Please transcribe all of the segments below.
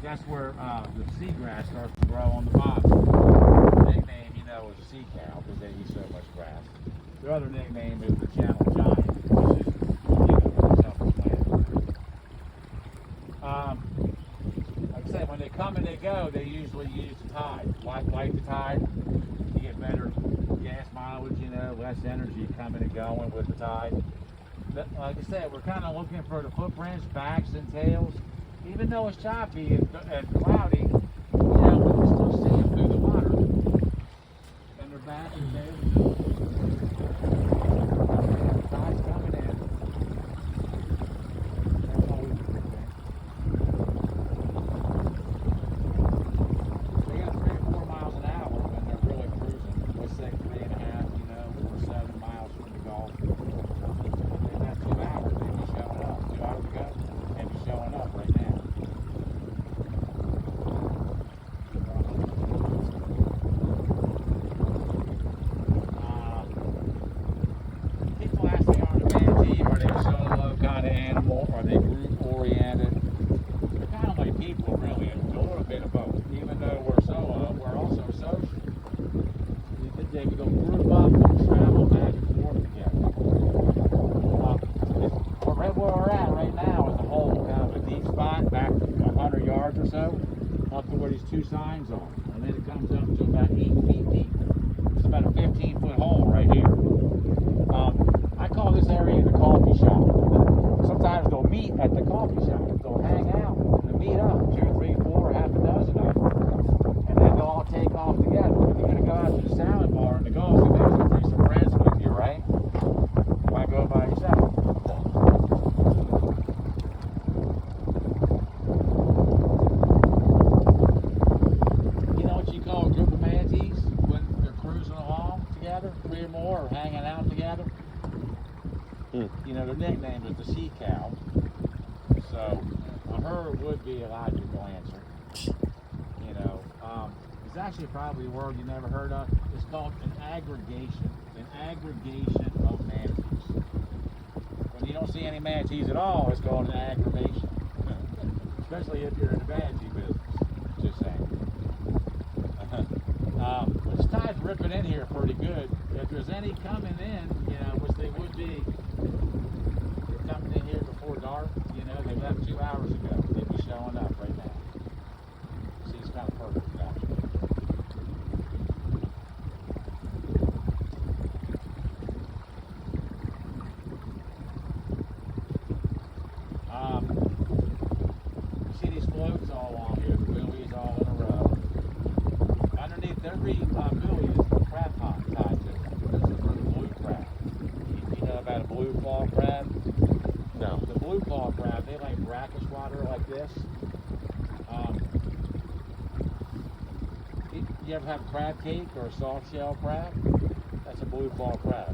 that's where the seagrass starts to grow on the bottom. The nickname, you know, is sea cow because they eat so much grass. Their other nickname is the channel giant, which is, you know, self-explanatory. Like I said, when they come and they go, they usually use the tide. Like the tide, you get better gas mileage, you know, less energy coming and going with the tide. But like I said, we're kind of looking for the footprints, backs and tails. Even though it's choppy and cloudy, you know, we can still see them through the water. And their back and tails. Tide's coming in. That's always a good thing. They got 3 or 4 miles an hour when they're really cruising. Let's say 3.5, you know, or 7 miles from the Gulf. In that 2 hours, they'd be showing up. 2 hours ago, they'd be showing up right now. People ask me, are they manatee? Are they a solo kind of animal? Are they group oriented? They're kind of like people, really, a little bit of both. Even though we're solo, we're also social. They can go group up and travel back and forth together. Right where we're at right now is a hole, kind of a deep spot, back 100 yards or so, up to where these 2 signs are. And then it comes up to about 8 feet deep. It's about a 15-foot hole right here. I call this area the coffee shop. Sometimes they'll meet at the coffee shop. They'll hang out and meet up, 2, 3, 4, half a dozen of them. And then they'll all take off together. If you're going to go out to the salad bar in the Gulf, you may as well bring some friends with you, right? Why go by yourself? You know what you call a group of manatees when they're cruising along together, 3 or more, or hanging out together? You know, their nickname is the sea cow. So, a herd would be a logical answer. You know, it's actually probably a word you never heard of. It's called an aggregation. An aggregation of manatees. When you don't see any manatees at all, it's called an aggregation. Especially if you're in the manatee business. Just saying. This tide's ripping in here pretty good. If there's any coming in, you know, which they would be, they're coming in here before dark, you know, they left 2 hours ago. They'd be showing up right now. See, it's kind of perfect, actually. You see these floats all along here, the buoys all in a row. Underneath every buoy is a crab pot tied to it. This is for the blue crab. You know about a blue claw crab? No. The blue claw crab, they like brackish water like this. You ever have crab cake or a soft shell crab? That's a blue claw crab.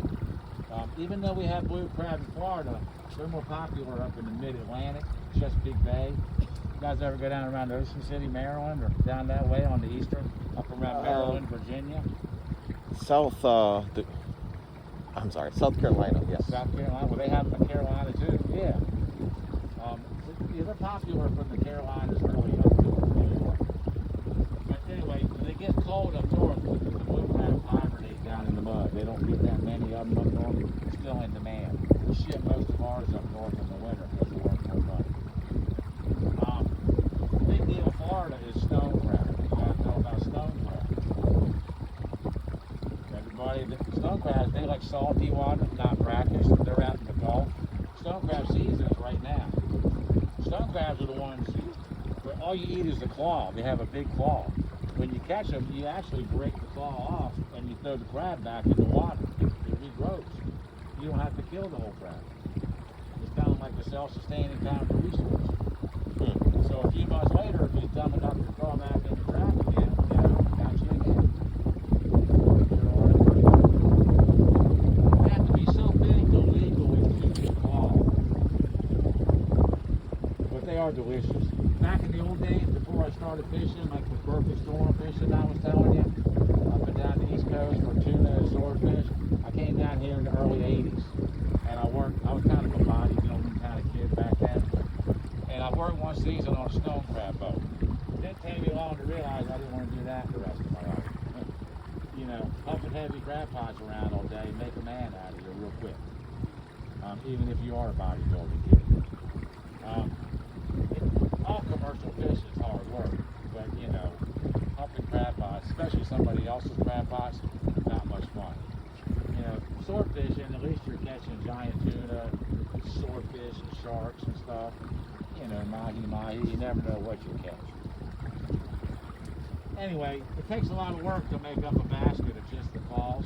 Even though we have blue crab in Florida, they're more popular up in the mid-Atlantic, Chesapeake Bay. You guys ever go down around Ocean City, Maryland, or down that way on the eastern, up around Maryland, Virginia? South Carolina, yes. South Carolina, well, they have them in Carolina too. Yeah. They're popular from the Carolinas early up north. But anyway, when they get cold up north, the blue crab hibernate down in the mud. They don't get that many of them up north. They're still in demand. We ship most of ours up north in the winter because they're worth more money. The big deal in Florida is stone crab. You guys know about stone crab. Stone crabs, they like salty water, not brackish. They're out in the Gulf. Stone crab season is right now. Stone crabs are the ones where all you eat is the claw. They have a big claw. When you catch them, you actually break the claw off and you throw the crab back in the water. It regrows. You don't have to kill the whole crab. It's kind of like a self-sustaining kind of resource. So a few months later, if you dumb enough to throw them back in the trap again, you know, catch you again. They have to be so big to legally chew the claw. But they are delicious. Back in the old days, before I started fishing, like the perfect storm fishing I was telling you, up and down the East Coast for tuna and swordfish, I came down here in the early 80s. And I was kind of a bodybuilding kind of kid back then. And I worked one season on a stone crab boat. realized I didn't want to do that the rest of my life. You know, pumping heavy crab pots around all day, make a man out of you real quick. Even if you are a bodybuilding kid. All commercial fish is hard work, but you know, pumping crab pots, especially somebody else's crab pots, not much fun. You know, sword fishing, at least you're catching giant tuna, swordfish and sharks and stuff. You know, mahi, you never know what you catch. Anyway, it takes a lot of work to make up a basket of just the claws.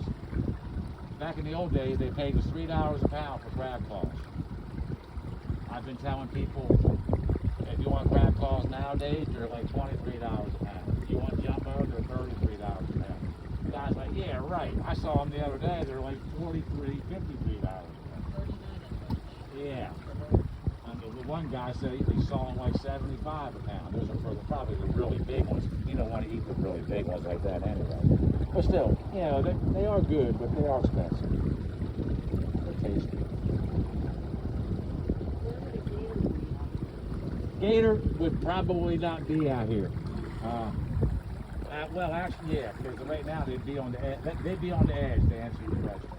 Back in the old days, they paid us $3 a pound for crab claws. I've been telling people, if you want crab claws nowadays, they're like $23 a pound. If you want jumbo, they're $33 a pound. The guy's like, yeah, right. I saw them the other day. They're like $43, $53 a pound. Yeah. The one guy said he saw them like 75 a pound. Those are for probably the really big ones. You don't want to eat the really big ones like that anyway. But still, you know, they are good, but they are expensive. They're tasty. Gator would probably not be out here. Well, actually, yeah, because right now they'd be on the edge. They'd be on the edge to answer your question.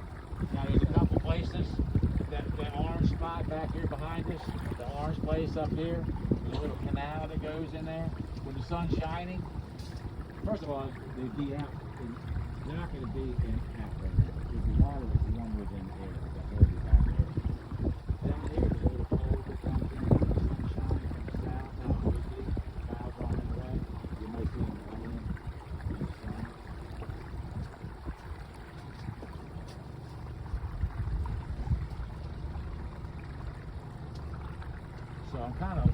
Now, there's a couple places. That orange spot back here behind us, the orange place up here, the little canal that goes in there, when the sun's shining. First of all, they'd be out. They're not going to be in out right now. Because the water was warmer than the air. That's already back there. Down here, the little pole that comes in, the sunshine from the south, out in the clouds on the way. You might see them running in the sun. So I'm kind of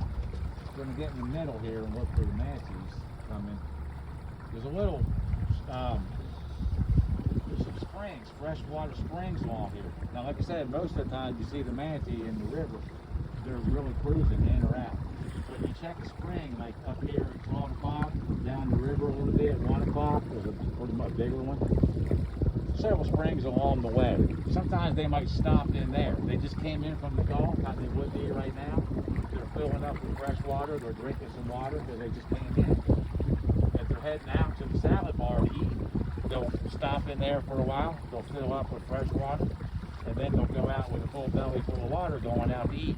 going to get in the middle here and look for the manatees coming. There's a little, there's some springs, freshwater springs along here. Now, like I said, most of the time you see the manatee in the river, they're really cruising in or out. But you check a spring, like up here at 12 o'clock, down the river a little bit at 1 o'clock, there's a pretty much bigger one. Several springs along the way. Sometimes they might stop in there. They just came in from the Gulf, like they would be right now. They're filling up with fresh water. They're drinking some water because they just came in. If they're heading out to the salad bar to eat, they'll stop in there for a while. They'll fill up with fresh water, and then they'll go out with a full belly full of water going out to eat.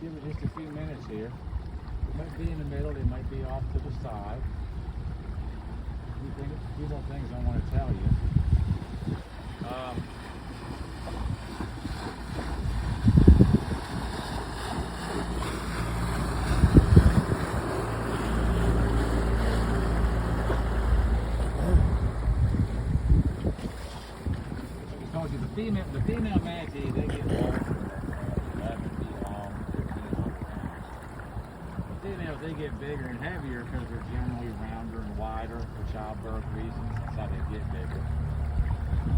Give it just a few minutes here. They might be in the middle, they might be off to the side. A few more things I want to tell you. I told you the female manatee, they get larger. Females, they get bigger and heavier because they're generally rounder and wider for childbirth reasons. That's how they get bigger.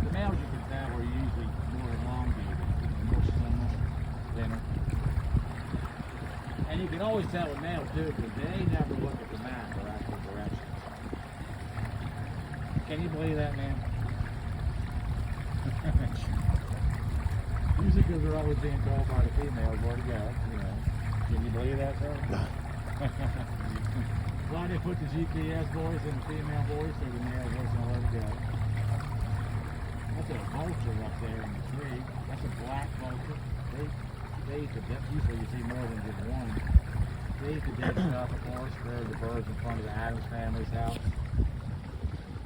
The males, you can tell, are usually more elongated, more slimmer, thinner. And you can always tell with males too, because they never look at the map or actual directions. Can you believe that, man? Usually because they're always being told by the females where to go, you know. Can you believe that, sir? Why they put the GPS voice in the female voice so the male doesn't know where to go. That's a vulture up there in the tree. That's a black vulture. They eat the dead, usually you see more than just one. They eat the dead stuff, of course. They're the birds in front of the Addams family's house.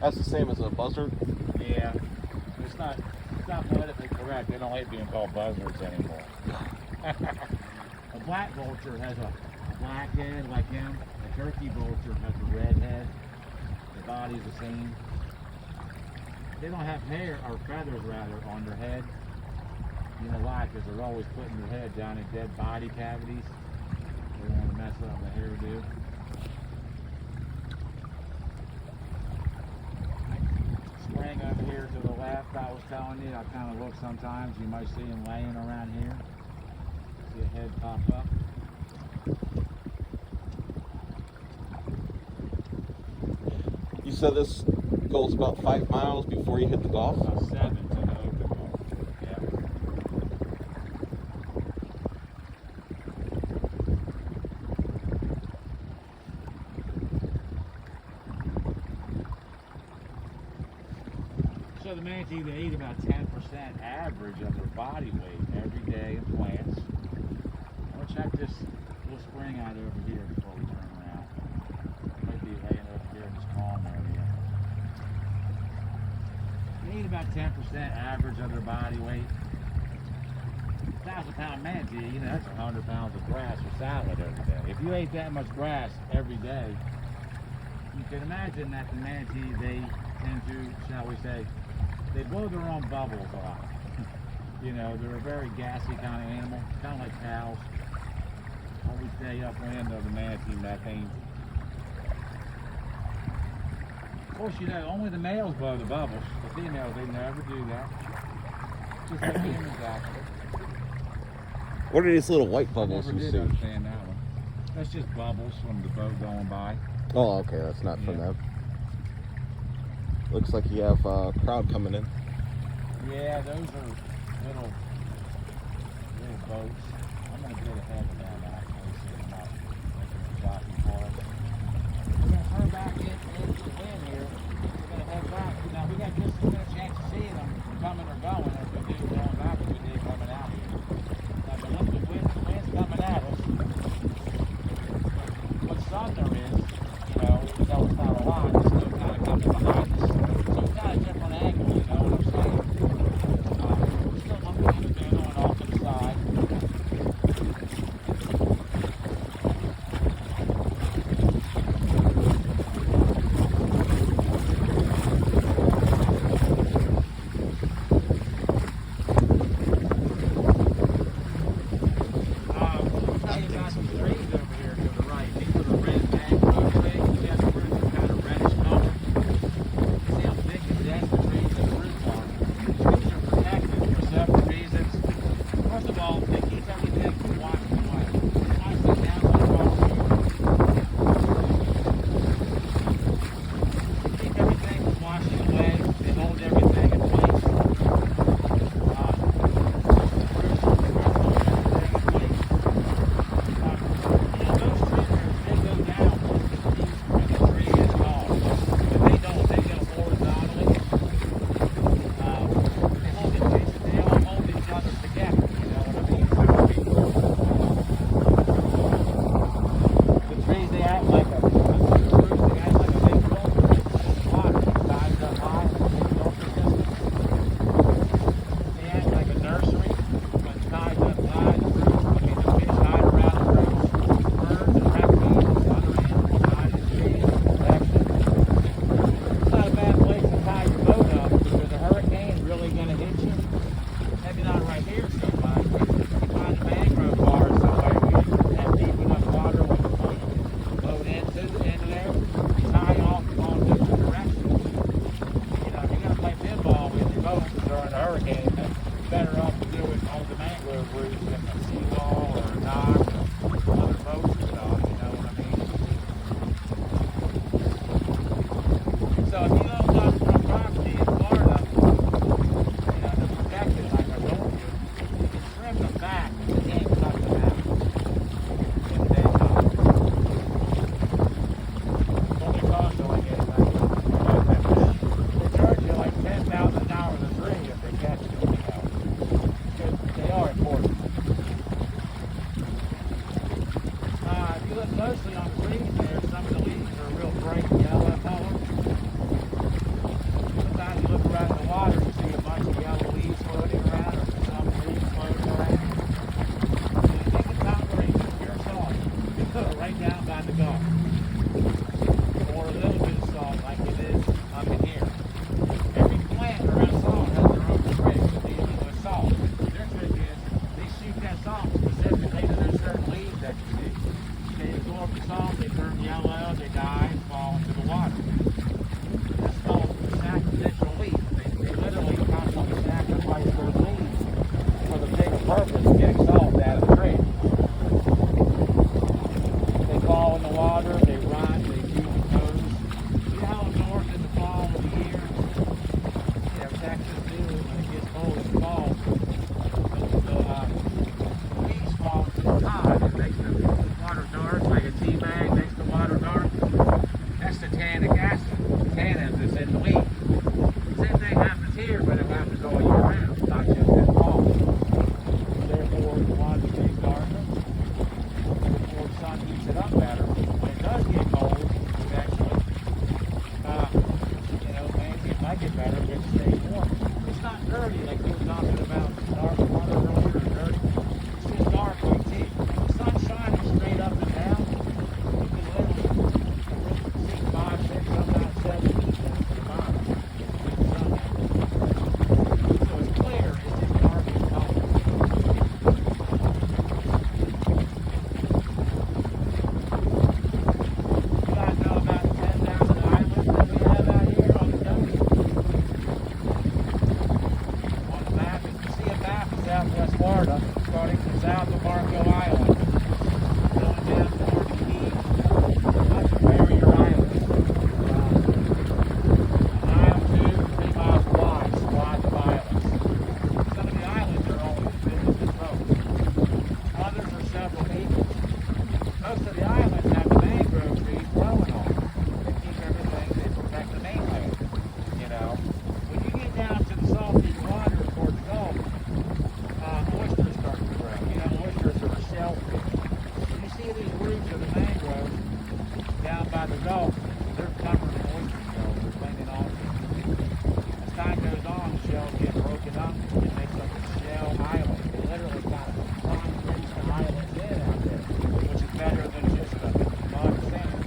That's the same as a buzzard? Yeah. It's not politically correct. They don't like being called buzzards anymore. A black vulture has a black head like him. A turkey vulture has a red head. The body's the same. They don't have hair, or feathers rather, on their head. You know why? Because they're always putting their head down in dead body cavities. They don't want to mess up the hairdo. Spring over here to the left, I was telling you, I kind of look sometimes. You might see them laying around here. See a head pop up. You said this goes about 5 miles before you hit the Gulf? About 7 to the open Gulf. Yeah. So the manatee, they eat about 10% average of their body weight every day in plants. We'll check this little spring out over here before we turn around. Might be laying over here in this calm area. They eat about 10% average of their body weight. 1,000-pound manatee, you know, that's 100 pounds of grass or salad every day. If you ate that much grass every day, you can imagine that the manatee, they tend to, shall we say, they blow their own bubbles a lot. You know, they're a very gassy kind of animal, kind of like cows. Always stay upwind of the manatee methane. Of course, you know, only the males blow the bubbles. The females, they never do that. Just like humans, actually. What are these little white bubbles Never you did see? understand that one. That's just bubbles from the boat going by. Oh, okay, that's not from Yeah. them. Looks like you have a crowd coming in. Yeah, those are little boats. I'm gonna get ahead of them actually, so they're not making a jockey for us. We're gonna turn back into the wind here. We're gonna head back. Now we got just as good a chance of seeing them coming or going as we do going back as we did coming out here. Now the wind's coming at us. What sun there is, you know, even though it's not a lot, it's still kind of coming behind us. So it's got a different angle, you know what I'm saying? Still looking in the middle and off to the side. I'll tell you about some trees over here to the right. These are the red mangrove trees. Yeah, the roots are kind of reddish color. See how thick and dense the trees and the roots are. Trees are protected for several reasons. First of all, they keep everything from washing away. I sit down on the road here. They keep everything from washing away. They hold everything in place. Closely on the leaves there, some of the leaves are real bright yellow color. Sometimes you look around in the water, you see a bunch of yellow leaves floating around, or some leaves floating around. Florida, starting from south of Marco Island, going down toward the Keys, much barrier islands. A mile, 2, 3 miles wide, swath of islands. Some of the islands are only as big as this boat. Others are several acres. Most of the islands have the mangrove trees growing on them. They keep everything, they protect the mainland. You know, when you get down to the salty water toward the Gulf, oysters start to grow. You know, oysters are a shellfish. When you see these roots of the mangrove down by the Gulf, they're covered in oyster shells. They're cleaning off. As time goes on, the shells get broken up. It makes up a shell island. They literally got concrete islands in out there, which is better than just a mud and sand.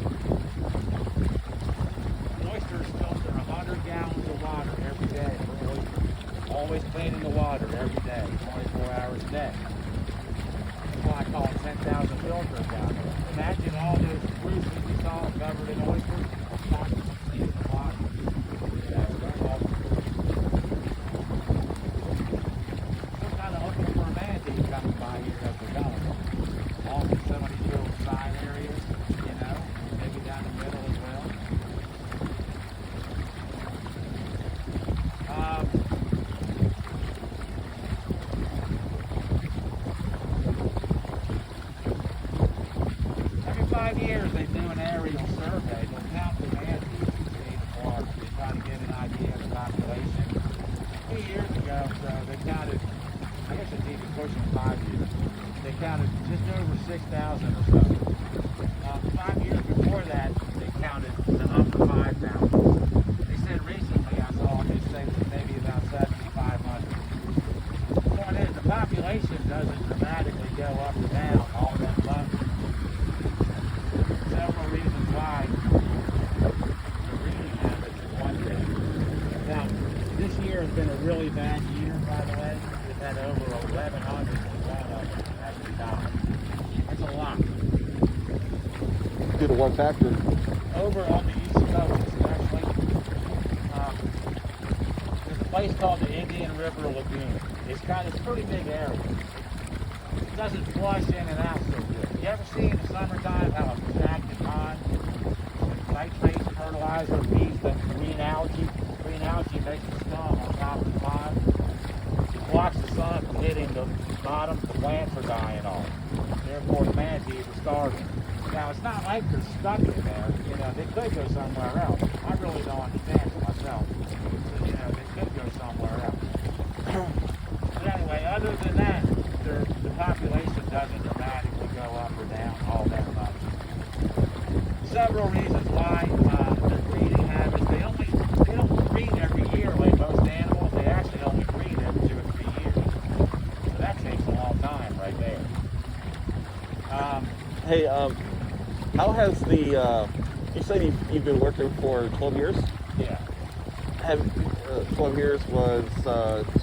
Oysters filter 100 gallons of water every day for oysters. Always cleaning the water every day, 24 hours a day. That's why I call it 10,000 filters down there. Imagine all those roots that you saw covered in oysters, constantly cleaning the water. We're kind of looking for a manatee coming by here as we're going. Along with some of these little side areas, you know, maybe down the middle as well. Every 5 years they do an aerial survey. They'll count the manatees you see in Florida. They try to get an idea of the population. 2 years ago, so they counted, I guess it's even pushing 5 years. They counted just over 6,000 or so. 5 years before that, they counted the upper 5,000. They said recently, I saw they say maybe about 7,500. The point is, the population doesn't dramatically go up or down all that much. Several reasons why the breeding habits is one thing. Now, this year has been a really bad year, by the way. We've had over 1,100 actually died. That's a lot. Due to one factor. Over on the East Coast, especially, there's a place called the Indian River Lagoon. It's a pretty big area. It doesn't flush in and out so good. You ever see in the summertime how a active pond, nitrate fertilizer feeds the green algae? Green algae makes a scum on top of the pond. It blocks the sun from hitting the bottom. The plants are dying off. Therefore, the manatees are starving. Now, it's not like they're stuck in there. You know, they could go somewhere else. I really don't understand it myself. So, you know, they could go somewhere else. But anyway, other than that, the population doesn't dramatically go up or down all that much. Several reasons why their breeding habits. They don't breed every year like most animals. They actually only breed every 2 or 3 years. So that takes a long time right there. Hey, how has the, you said you've been working for 12 years? Yeah. 12 years was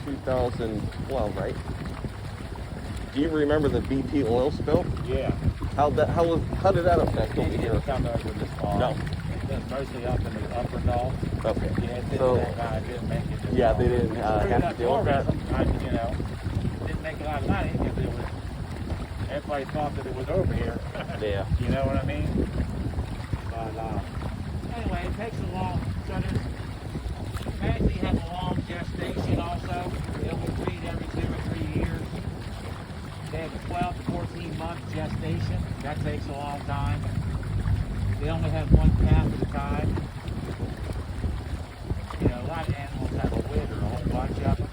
2012, right? Do you remember the BP oil spill? Yeah. How did that affect It over didn't here? come over this far. No. It was mostly up in the upper Gulf. Okay. Yeah, it didn't, So, didn't make it this yeah, far. they didn't have to deal with that. You know, didn't make a lot of money because it was, everybody thought that it was over here. Yeah. You know what I mean? But anyway, it takes a long, so there's, manatees have a long gestation also. They'll be breed every 2 or 3 years. They have a 12 to 14 month gestation. That takes a long time. They only have one calf at a time. You know, a lot of animals have a litter, a whole bunch of them.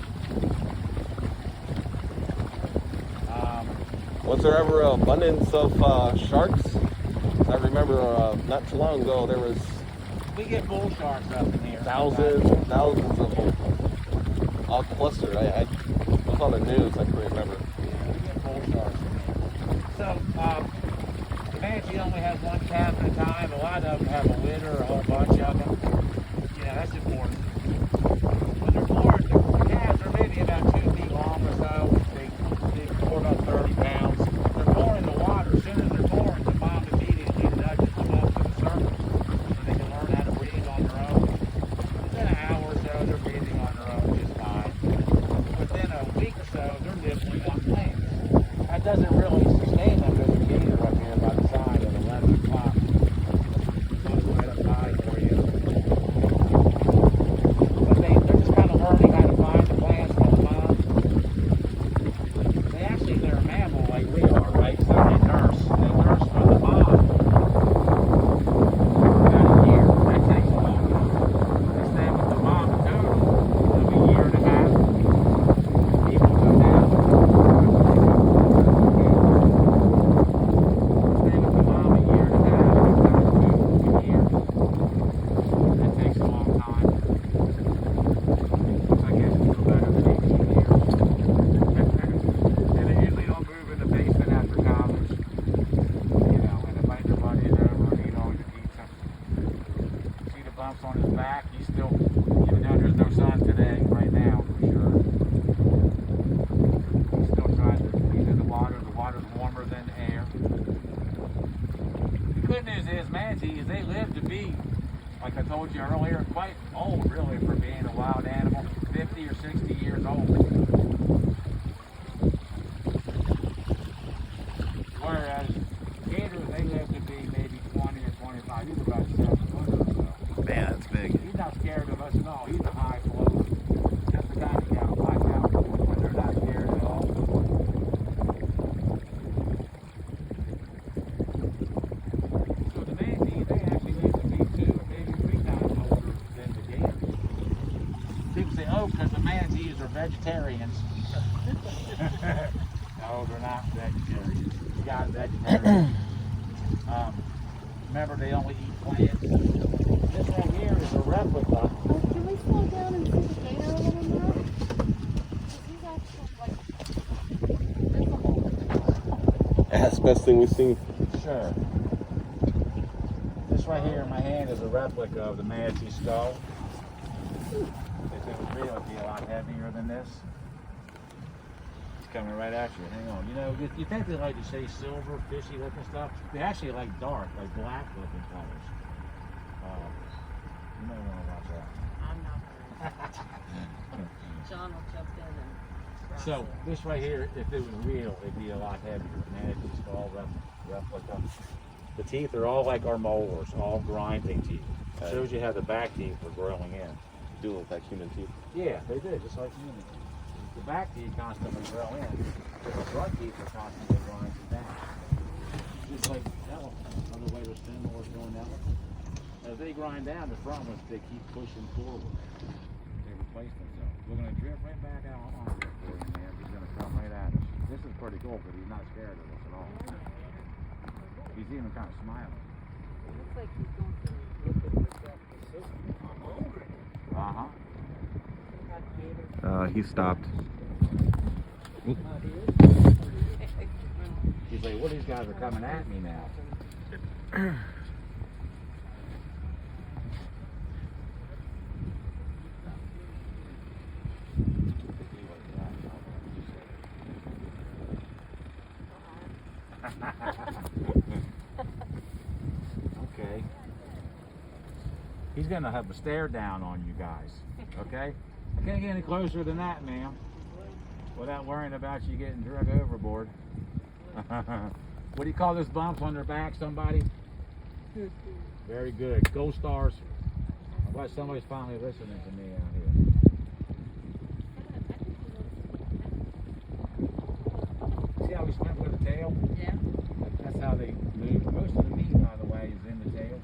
Was there ever an abundance of sharks? I remember not too long ago there was We get bull sharks up in here. thousands of them all clustered. I was on the news. I couldn't remember. Yeah, we get bull sharks in here. So, the manatee only has one calf at a time. A lot of them have a litter, a whole bunch of them. You know, that's important. When they're born, the calves are maybe about 2 feet long or so. They pour about 30 pounds. They're born in the water. As soon as they're born, the mom immediately nudges them up to the surface so they can learn how to breathe on their own. Within an hour or so, they're breathing on their own just fine. Within a week or so, they're nibbling on doesn't really sustain them with the gator up here by the side at 11 o'clock. Goes right up high for you. But they're just kind of learning how to find the plants from the mom. They're a mammal like we are, right? So they nurse from the mom. About a year. That takes a long time. They stay with the mom in total. It'll be a year and a half. People come down. Stay with the mom a year and a half. Sometimes 2 years. That takes a long time. I guess it's still better than 18 years. And they usually don't move in the basement after college. You know, and invite their buddies over and eat all your pizza. See the bumps on his back? He's still, even though there's no sun today, right now, for sure. He's still trying to, he's in the water. The water's warmer than the air. The good news is, manatees, they live to be, like I told you earlier, quite old, really, for being a wild animal. 50 or 60 years old. Whereas gators, they live to be maybe 20 or 25. He's about 7 foot or so. Man, that's big. He's not scared of us at all. He's a high floater. That's the kind of cow black out when they're not scared at all. So the manatees, they actually live to be 2 or maybe 3 times older than the gators. People say, oh, because the manatees are vegetarians. No, they're not vegetarians. You got vegetarians. Remember, they only eat plants. This right here is a replica. Can we slow down and see the gator a little more? Because he's actually like, there's a hole. That's the best thing we've seen. Sure. This right here in my hand is a replica of the manatee skull. If it was real, it'd be a lot heavier than this. It's coming right at you. Hang on. You know, you think they like to say silver, fishy looking stuff. They actually like dark, like black looking colors. You may want to watch that. I'm not going John will jump in and grab So it. this right here, if it was real, it'd be a lot heavier. Manatee skull replica. The teeth are all like our molars, all grinding teeth. Okay. Shows you how the back teeth are growing in. Do look like human teeth. Yeah, they did, just like human teeth. The back teeth constantly grow in, but the front teeth are constantly grinding down. Just like elephants, other way with similar to an elephant. As they grind down, the front ones, they keep pushing forward. They replace themselves. We're going to drift right back out on it for you, man. He's going to come right at us. This is pretty cool, but he's not scared of us at all. He's even kind of smiling. It looks like he's going to Uh-huh. He stopped. He's like, well, these guys are coming at me now. Okay. He's gonna have a stare down on you guys. Okay? I can't get any closer than that, ma'am. Without worrying about you getting dragged overboard. What do you call those bumps on their back, somebody? Very good. Gold stars. I'm glad somebody's finally listening to me out here. See how we swim with the tail? Yeah. That's how they move. Most of the meat, by the way, is in the tail.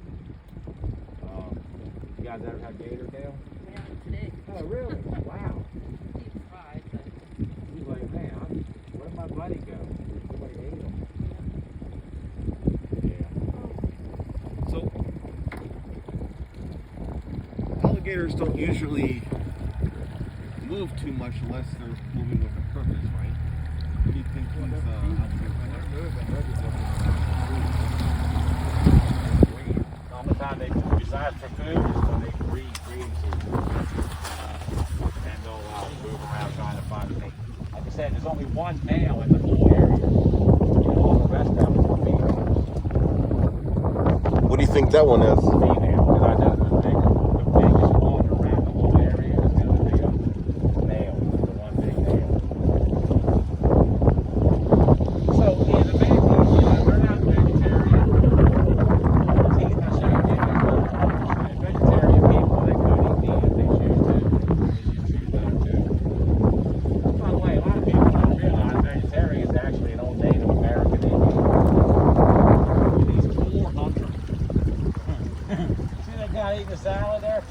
You guys ever had gator tail? Yeah, today. Oh, really? Wow. He's fried, but He's like, man, where'd my buddy go? Somebody ate him. Yeah. So, alligators don't usually move too much unless they're moving with a purpose, right? What do you think he's The only time they besides for food is when they breed season. And they'll move around trying to find a mate. Like I said, there's only one male in the whole area. You know, all the rest of them are females. What do you think that one is? Female, because I know the biggest one around the whole area is going to be a male, the one big male.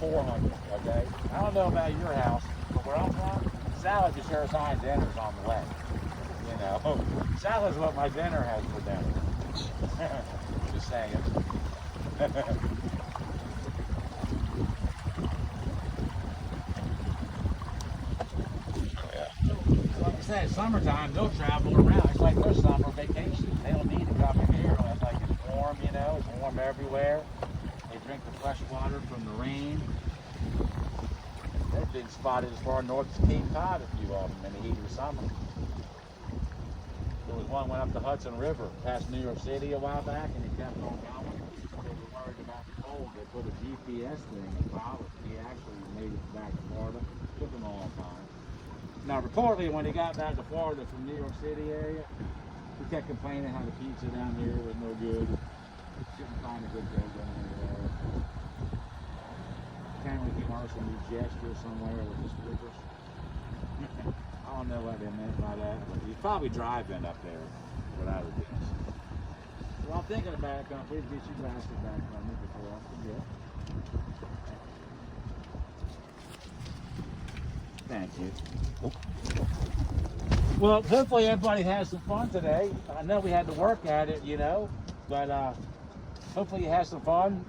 400, okay? I don't know about your house, but where I'm from, salad just shares Heinz dinners on the way. You know, salad's what my dinner has for dinner. Just saying. Like I said, summertime, they'll travel around. It's like their summer vacation. They don't need to come in here. It's like it's warm, you know, it's warm everywhere. They drink the fresh water from the rain. They've been spotted as far north as Cape Cod, a few of them, in the heat of the summer. There was one went up the Hudson River past New York City a while back, and he kept on going. They were worried about the cold. They put a GPS thing and followed. He actually made it back to Florida. Took him a long time. Now, reportedly, when he got back to Florida from New York City area, he kept complaining how the pizza down here was no good. Couldn't find a good burger anywhere. Apparently, he learned some new gesture somewhere with his flippers. I don't know what they meant by that, but he's probably driving up there, what I would guess. Well, I'm thinking about it, please get your glasses back from me before I forget. Thank you. Well, hopefully everybody has some fun today. I know we had to work at it, you know, but hopefully you had some fun.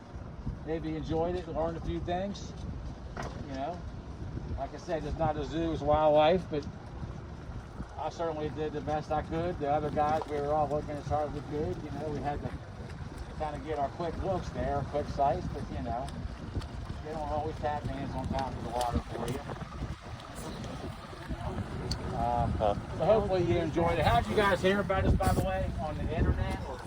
Maybe enjoyed it, learned a few things. You know, like I said, it's not a zoo, it's wildlife, but I certainly did the best I could. The other guys, we were all working as hard as we could. You know, we had to kind of get our quick looks there, quick sights, but you know, they don't always tap hands on top of the water for you. So hopefully you enjoyed it. How did you guys hear about us, by the way, on the internet? Or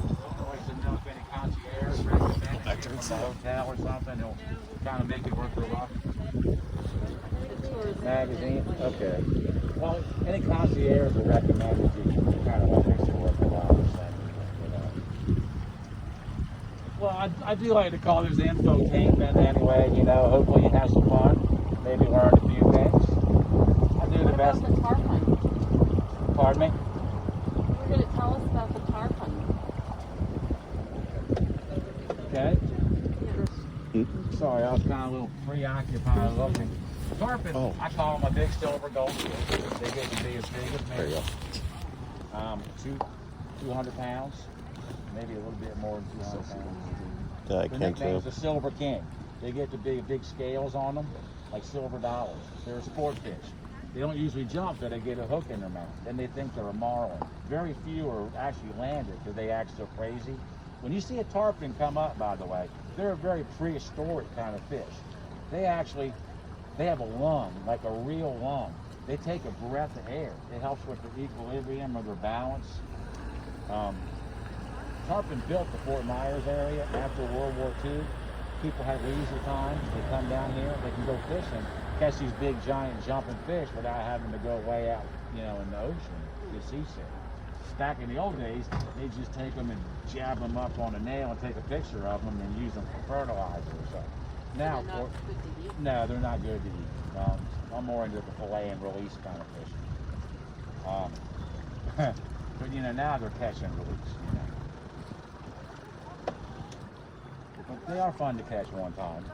always to know if any concierge recommended you from a hotel or something, it'll kind of make it worth your while. Magazine? Okay. Well, any concierge will recommend it you kind of like makes it worth your while, you know. Well, I do like to call this infotainment anyway, you know. Hopefully you have some fun, maybe learn a few things. I do the best. What about the tarpon? Pardon me? You were going to tell us about the tarpon. Okay. Sorry, I was kind of a little preoccupied looking. Tarpon, I call them a big silver goldfish. They get to be as big as me. There you go. 200 pounds, maybe a little bit more than 200 pounds. Yeah, I Their can't nickname's tell. the Silver King. They get the big scales on them, like silver dollars. They're a sport fish. They don't usually jump, but they get a hook in their mouth. Then they think they're a marlin. Very few are actually landed because they act so crazy. When you see a tarpon come up, by the way, they're a very prehistoric kind of fish. They have a lung, like a real lung. They take a breath of air. It helps with their equilibrium or their balance. Tarpon built the Fort Myers area after World War II. People had leisure time. They come down here. They can go fishing, catch these big, giant, jumping fish without having to go way out, you know, in the ocean, get seasick. Back in the old days, they just take them and jab them up on a nail and take a picture of them and use them for fertilizer or something. Now, They're not good to eat. no, they're not good to eat. I'm more into the fillet and release kind of fishing. But you know, now they're catch and release. You know. But they are fun to catch one time.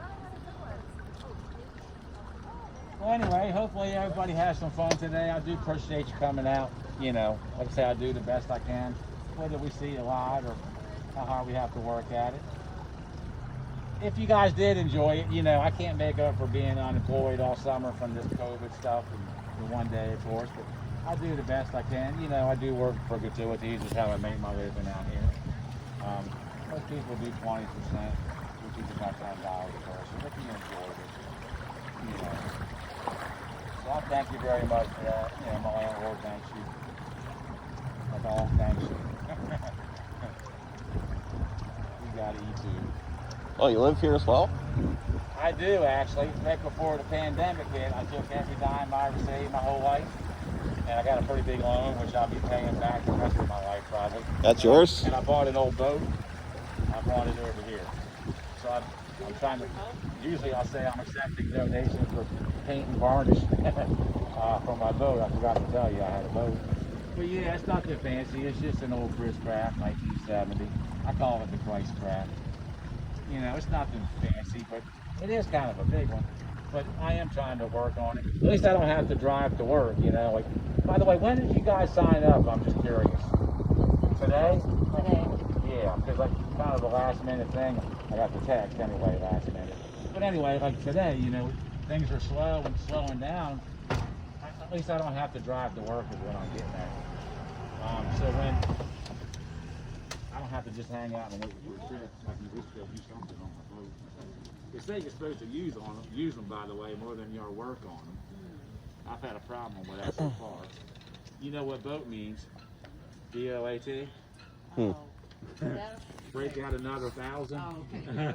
Well, anyway, hopefully everybody has some fun today. I do appreciate you coming out. You know, like I say, I do the best I can, whether we see it live or how hard we have to work at it. If you guys did enjoy it, you know, I can't make up for being unemployed all summer from this COVID stuff and the one day, of course, but I do the best I can. You know, I do work for gratuities, is how I make my living out here. Most people do 20%, which is about $10 a person, but you enjoy it, you know. So I thank you very much for that. You know, my landlord thanks you. My dog thanks you. You gotta eat too. Oh, you live here as well? I do, actually. Right before the pandemic hit, I took every dime I ever saved my whole life. And I got a pretty big loan, which I'll be paying back the rest of my life, probably. That's yours? And I bought an old boat. I brought it over here. So I'm trying to, usually I'll say I'm accepting donations for paint and varnish for my boat. I forgot to tell you I had a boat. But yeah, it's not too fancy. It's just an old Chris Craft, 1970. I call it the Christ Craft. You know, it's nothing fancy, but It is kind of a big one, but I am trying to work on it. At least I don't have to drive to work, you know. Like, by the way, when did you guys sign up? I'm just curious. Today? Today. Yeah, because like kind of the last minute thing. I got the text anyway last minute. But anyway, like today, you know, things are slow and slowing down. At least I don't have to drive to work is what I'm getting at. So when I don't have to just hang out and wait for a trip, I can just go do something on my boat. They say you're supposed to use them by the way, more than your work on them. I've had a problem with that so far. You know what boat means? BOAT? Oh. That- Break out another 1,000. Oh, okay.